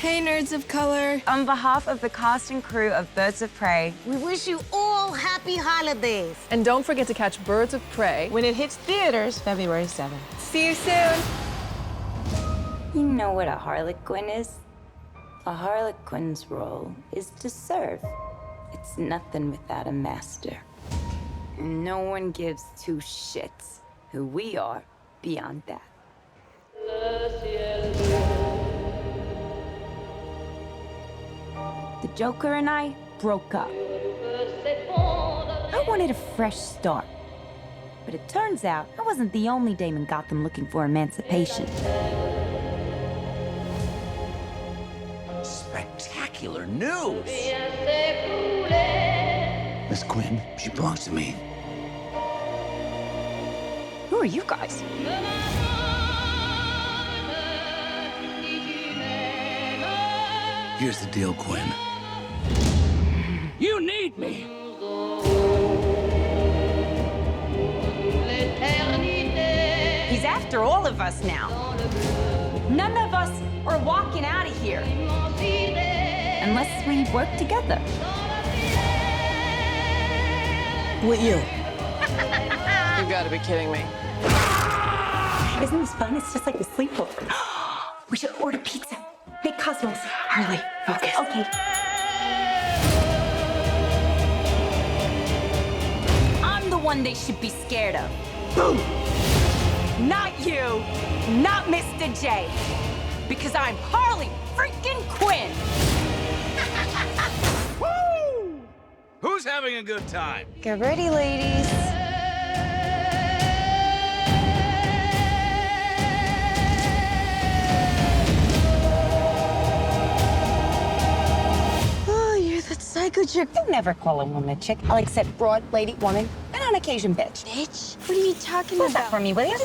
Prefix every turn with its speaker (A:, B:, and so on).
A: Hey, nerds of color.
B: On behalf of the cast and crew of Birds of Prey,
C: We wish you all happy holidays.
D: And don't forget to catch Birds of Prey
A: When it hits theaters, February 7th.
D: See you soon.
B: you know what a Harlequin is? A Harlequin's role is to serve. It's nothing without a master. And no one gives two shits who we are beyond that. The Joker and I broke up. I wanted a fresh start. But it turns out I wasn't the only dame in Gotham looking for emancipation.
E: Spectacular news! Miss Quinn, she belongs to me.
B: Who are you guys?
E: Here's the deal, Quinn. You need me!
B: He's after all of us now. None of us are walking out of here. Unless we work together.
A: With you.
D: You gotta be kidding me.
B: Isn't this fun? It's just like a sleepover. We should order pizza. Big Cosmos.
A: Harley, focus.
B: Okay. I'm the one they should be scared of. Boom! Not you, not Mr. J. Because I'm Harley freaking Quinn.
E: Woo! Who's having a good time?
B: Get ready, ladies.
A: Oh, you're that psycho chick.
B: Don't never call a woman a chick. I'll accept broad, lady, woman, and on occasion, bitch.
A: Bitch, what are you talking
B: What's
A: about?
B: that for me, will you?